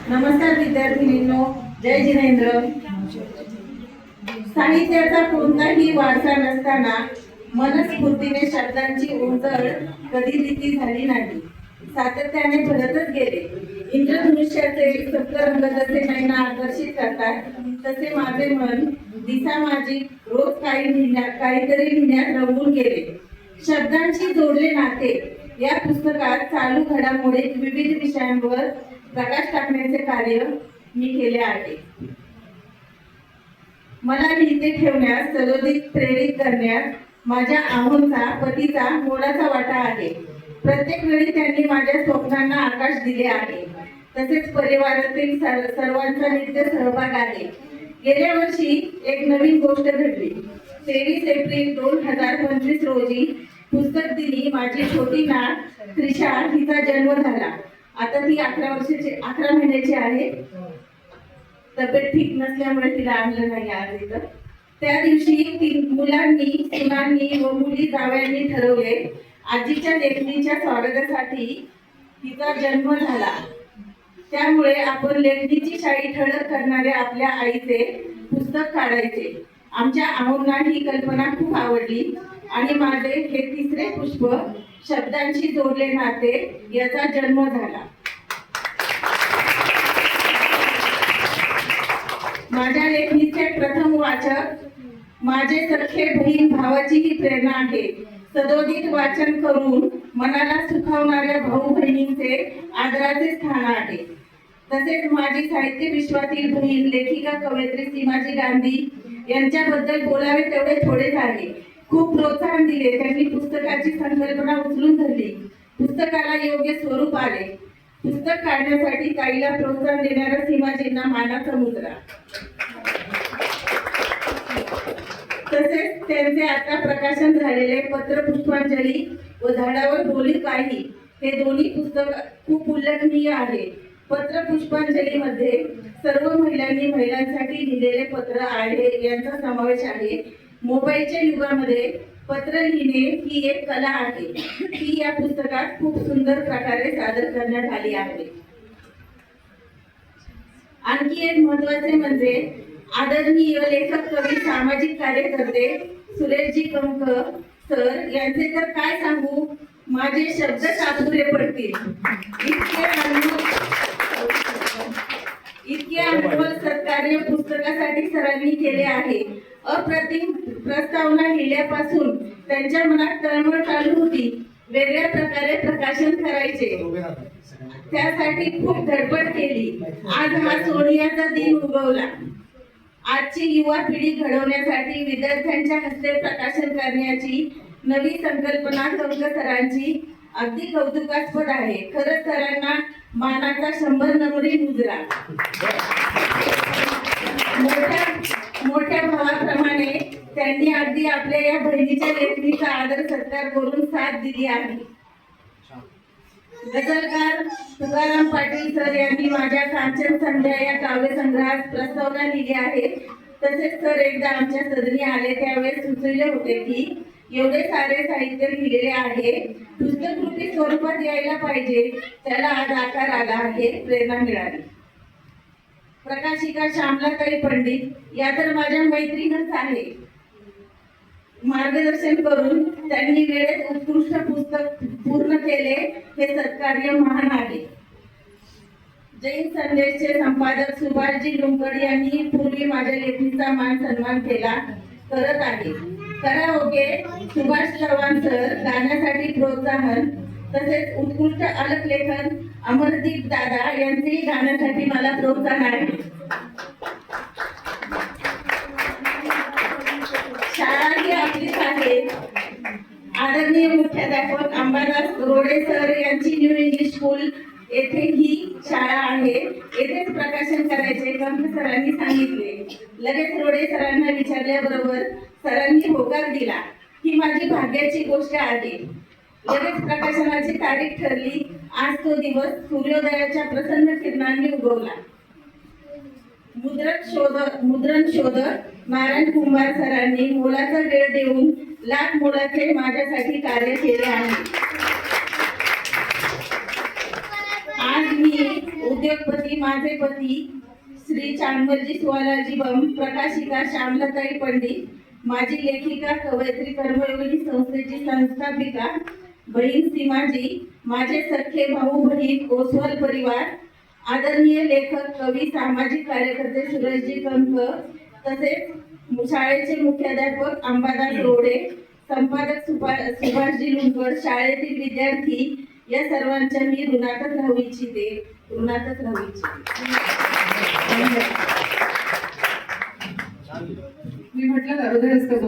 नमस्कार विद्यार्थिनींनो, जय जिनेंद्र। साहित्याचा कोणताही वारसा नसताना मनस्फूर्तीने शब्दांची उंजळ कधी रीती झाली नाही, सातत्याने भरतच गेले। इंद्रधनुष्याचे सप्तरंग जसे नैना आकर्षित करतात, तसे माझे मन दिसामाजिक रोज काहीतरी लिहिण्यात रंगून गेले। शब्दांशी जोडले नाते या पुस्तकात चालू घडामोडीत विविध विषयांवर प्रकाश टाकण्याचे कार्य मी केले आहे। मला लिहिते ठेवण्यास, सलोदित प्रेरित करण्यात माझ्या आहोंचा, पतीचा मोलाचा वाटा आहे। प्रत्येक वेळी त्यांनी माझ्या स्वप्नांना आकाश दिले आहे। तसेच परिवारातील सर्वांचा नित्य सहभाग आहे। गेल्या वर्षी एक नवीन गोष्ट घडली। 23 एप्रिल 2025 रोजी पुस्तक दिनी माझी छोटी नात त्रिशा हिचा जन्म झाला। आता ती 11 महिन्याची आहे। तब्येत ठीक नसल्यामुळे तिला आणलं नाही आज इथं। त्या दिवशी मुलांनी, सुनांनी व मुली जावयांनी ठरवले, आजीच्या लेखणीच्या स्वागतासाठी तिचा जन्म झाला, त्यामुळे आपण लेखणीची शाई ठळक करणाऱ्या आपल्या आईचे पुस्तक काढायचे। आमच्या आहोंना ही कल्पना खूप आवडली आणि माझे हे तिसरे पुष्प, शब्दांशी जोडले नाते, याचा जन्म झाला। माझ्या लेखणीचे प्रथम वाचक माझे सख्खे बहीण भावाची ही प्रेरणा आहे। सदोदित वाचन करून मनाला सुखावणाऱ्या भाऊ बहिणींचे आदराचे स्थान आहे। तसेच माझी साहित्य विश्वातील बहीण लेखिका कवयित्री सीमाजी गांधी यांच्याबद्दल बोलावे तेवढे थोडेच आहे। खूप प्रोत्साहन दिले त्यांनी, पुस्तकाची संकल्पना उचलून धरली, पुस्तकाला योग्य स्वरूप आले। पुस्तक काढण्यासाठी ताईला प्रोत्साहन देणाऱ्या सीमाजींना मानाचा मुद्रा। तसेच त्यांचे आता प्रकाशन झालेले पत्र पुष्पांजली व झाडावर बोली काही हे दोन्ही पुस्तक खूप उल्लेखनीय आहे। पत्र पुष्पांजलीमध्ये सर्व महिलांनी महिलांसाठी लिहिलेले पत्र आहे यांचा समावेश आहे। मोबाईलच्या युगामध्ये पत्र लिहिणे ही एक कला आहे, ती या पुस्तकात खूप सुंदर प्रकारे सादर करण्यात आली आहे। आणखी एक महत्त्वाचे म्हणजे आदरणीय लेखक, कवी, सामाजिक कार्यकर्ते सुरेशजी कंक सर यांचे तर काय सांगू, माझे शब्द अपुरे पडतील। इतके अनमोल सत्कार्य पुस्तकासाठी सरांनी केले आहे। अप्रतिम प्रस्तावना लिहिल्यापासून त्यांच्या मनात तळमळ चालू होती, वेगळ्या प्रकारे प्रकाशन करायचे, त्यासाठी खूप धडपड केली। आज हा सोनियाचा दिन उगवला। आजची युवा पिढी घडवण्यासाठी विद्यार्थ्यांच्या हस्ते प्रकाशन करण्याची नवी संकल्पना कंक सरांची अगदी कौतुकास्पद आहे। खरंच सरांना मानाचा 100 नंबरी मुजरा। मोठ्या भावाप्रमाणे त्यांनी अगदी आपल्या या बहिणीच्या लेखणीचा आदर सत्कार करून साथ दिली आहे। गझलकार तुकाराम पाटील सर यांनी माझ्या कांचन संध्या या काव्यसंग्रहात प्रस्तावना लिहिली आहे। तसेच सर एकदा आमच्या सदनी आले त्यावेळेस सुचविले होते की एवढे सारे साहित्य लिहिलेले आहे, पुस्तकरूपी स्वरूपात यायला पाहिजे, त्याला आज आकार आला आहे, प्रेरणा मिळाली। प्रकाशिका श्यामलाताई पंडित या तर माझ्या मैत्रीणच आहे। मार्गदर्शन करून त्यांनी वेळेत उत्कृष्ट पुस्तक पूर्ण केले, हे सत्कार्य महान आहे। जैन संदेशचे संपादक सुभाषजी लुंकड यांनी पूर्वी माझ्या लेखणीचा मान सन्मान करत आहे। कराओके सुभाष चव्हाण सर, गाण्यासाठी प्रोत्साहन, तसेच उत्कृष्ट आलेखन अमरदीप दादा यांचेही गाण्यासाठी मला प्रोत्साहन आहे। शाळा ही आपलीच आहे। आदरणीय मुख्याध्यापक अंबादास रोडे सर यांची न्यू इंग्लिश स्कूल येथे ही शाळा आहे, येथेच प्रकाशन करायचे कंक सरांनी सांगितले। लगेच रोडे सरांना विचारल्याबरोबर सरांनी होकार दिला, ही माझी भाग्याची गोष्ट आहे। लगेच प्रकाशनाची तारीख ठरली। आज तो दिवस सूर्योदयाच्या प्रसन्न किरणांनी उगवला। मुद्रण शोधक नारायण कुंभार सरांनी मोलाचा वेळ देऊन लाख मोलाचे माझ्यासाठी कार्य केले आहे। आज मी उद्योगपती माझे पती श्री चांदवरजी सुवालाजी बम, प्रकाशिका श्यामलताई पंडित, माझी लेखिका कवयित्री कर्मयोगिनी संस्थेची संस्थापिका बहीण सीमाजी, माझे सख्खे भाऊ बहीण ओसवाल परिवार, आदरणीय लेखक कवी सामाजिक कार्यकर्ते सुरेशजी कंक, तसेच शाळेचे मुख्याध्यापक अंबादास रोडे, संपादक सुभाषजी लुंकड, शाळेतील विद्यार्थी, या सर्वांच्या मी ऋणातच राहू इच्छिते. मी म्हटलं अगोदरच